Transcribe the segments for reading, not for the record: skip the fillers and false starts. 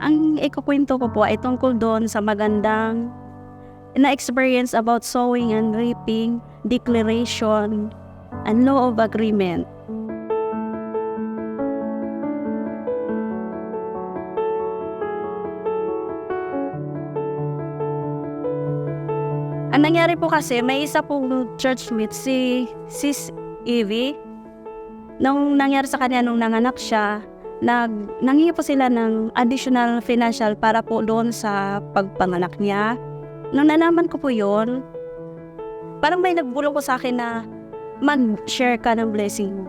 Ang ikukuwento ko po ay tungkol doon sa magandang na-experience about sowing and reaping, declaration, and law of agreement. Ang nangyari po kasi, may isa pong churchmate si Sis Evie. Nung nangyari sa kanya nung nanganak siya, nanghingi po sila ng additional financial para po doon sa pagpanganak niya. Nung nalaman ko po yun, parang may nagbulong ko sa akin na mag-share ka ng blessing mo.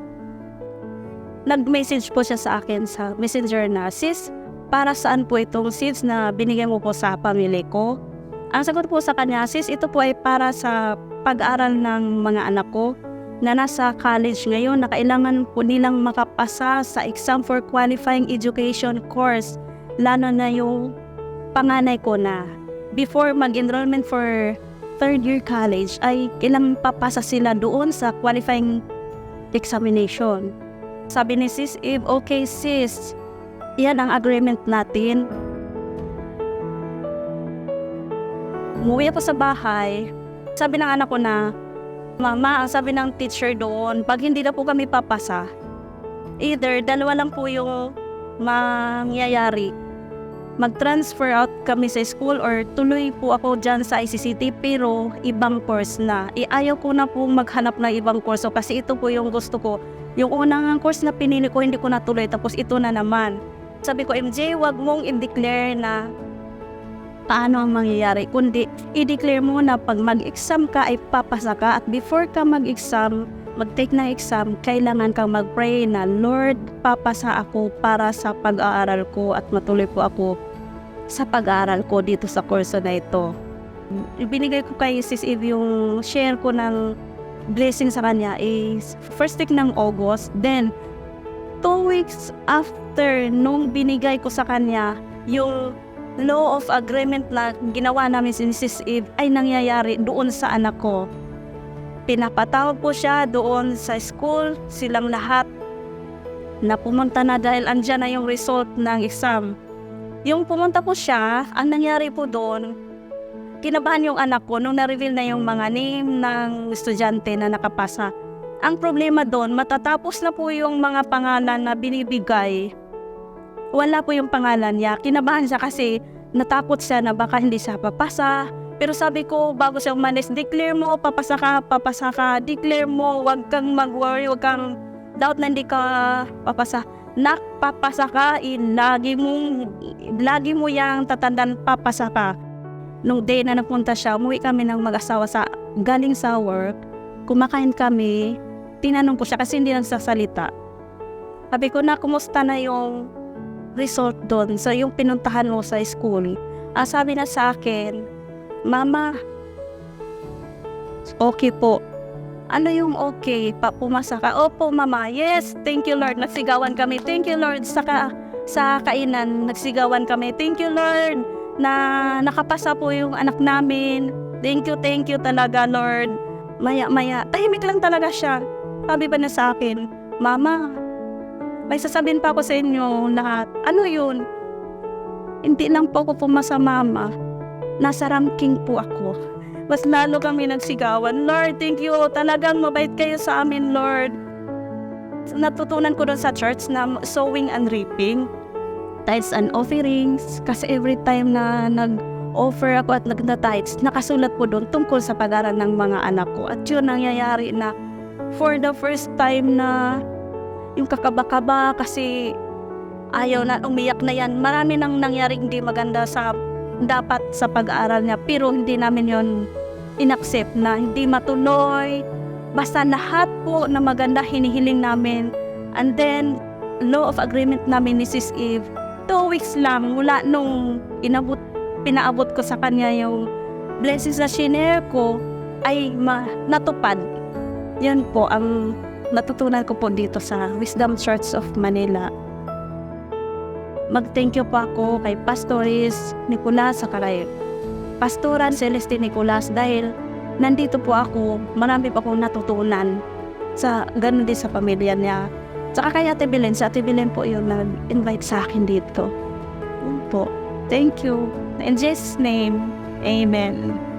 Nag-message po siya sa akin sa messenger na, "Sis, para saan po itong seeds na binigay mo po sa pamilya ko?" Ang sagot po sa kanya, "Sis, ito po ay para sa pag-aaral ng mga anak ko na nasa college ngayon na kailangan po nilang makapasa sa exam for qualifying education course. Lalo na yung panganay ko na before mag-enrollment for third year college ay kailangan papasa sila doon sa qualifying examination." Sabi ni Sis Eve, "Okay sis, yan ang agreement natin." Umuwi ako sa bahay. Sabi ng anak ko na, "Mama, ang sabi ng teacher doon, pag hindi na po kami papasa, either dalawa lang po yung mangyayari. Mag-transfer out kami sa school or tuloy po ako dyan sa ICCT pero ibang course na. Ayaw ko na po maghanap ng ibang course kasi ito po yung gusto ko. Yung unang course na pinili ko, hindi ko natuloy tapos ito na naman." Sabi ko, "MJ, wag mong i-declare na paano ang mangyayari, kundi i-declare mo na pag mag-exam ka ay papasa ka at before ka mag-exam, mag-take na exam, kailangan kang mag-pray na, Lord, papasa ako para sa pag-aaral ko at matuloy po ako sa pag-aaral ko dito sa kurso na ito." Ibinigay ko kay Sis Eve yung share ko ng blessing sa kanya is first week ng August. Then 2 weeks after nung binigay ko sa kanya yung law of agreement na ginawa namin si Sis Eve ay nangyayari doon sa anak ko. Pinapatawag po siya doon sa school, silang lahat na pumunta na dahil andyan na yung result ng exam. Yung pumunta po siya, ang nangyari po doon, kinabahan yung anak ko nung na-reveal na yung mga name ng estudyante na nakapasa. Ang problema doon, matatapos na po yung mga pangalan na binibigay, wala po yung pangalan niya. Kinabahan siya kasi natakot siya na baka hindi siya papasa. Pero sabi ko, bago siya umalis, declare mo, papasa ka, declare mo, wag kang mag-worry, wag kang doubt na hindi ka papasa. Nak, papasa ka, lagi mo yang tatandaan, papasa ka. Nung day na napunta siya, umuwi kami ng mag-asawa galing sa work, kumakain kami, tinanong ko siya kasi hindi nagsasalita. Sabi ko na, kumusta na yung result doon sa yung pinuntahan mo sa school? Sabi na sa akin, "Mama, okay po." "Ano yung okay? Pumasa ka?" "Opo mama." "Yes, thank you Lord." Nagsigawan kami, "Thank you Lord." Sa kainan, nagsigawan kami, "Thank you Lord na nakapasa po yung anak namin. Thank you talaga Lord." Maya, tahimik lang talaga siya. Sabi ba na sa akin, "Mama, may sasabihin pa ako sa inyo lahat." "Ano yun?" "Hindi lang po ako pumasa mama. Nasa ranking po ako." Mas lalo kami nagsigawan, "Lord, thank you. Talagang mabait kayo sa amin, Lord." Natutunan ko doon sa church na sowing and reaping, tithes and offerings. Kasi every time na nag-offer ako at nagna-tithes, nakasulat po doon tungkol sa pag-aaral ng mga anak ko. At yun nangyayari na for the first time na yung kakaba-kaba kasi ayaw na, umiyak na yan. Marami nang nangyari hindi maganda dapat sa pag-aaral niya. Pero hindi namin yon inaccept na hindi matuloy. Basta lahat po na maganda hinihiling namin. And then, law of agreement namin ni Sis Eve, 2 weeks lang mula nung pinaabot ko sa kanya yung blessings na shinare ko ay natupad. Yan po ang natutunan ko po dito sa Wisdom Church of Manila. Mag-thank you po ako kay Pastoris Nicolas sa kay Pastoran Celeste Nicolas dahil nandito po ako, marami pa akong natutunan sa ganun din sa pamilya niya. Tsaka kay Ate Belen, si Ate Belen po yung nag-invite sa akin dito. po. Thank you. In Jesus' name, Amen.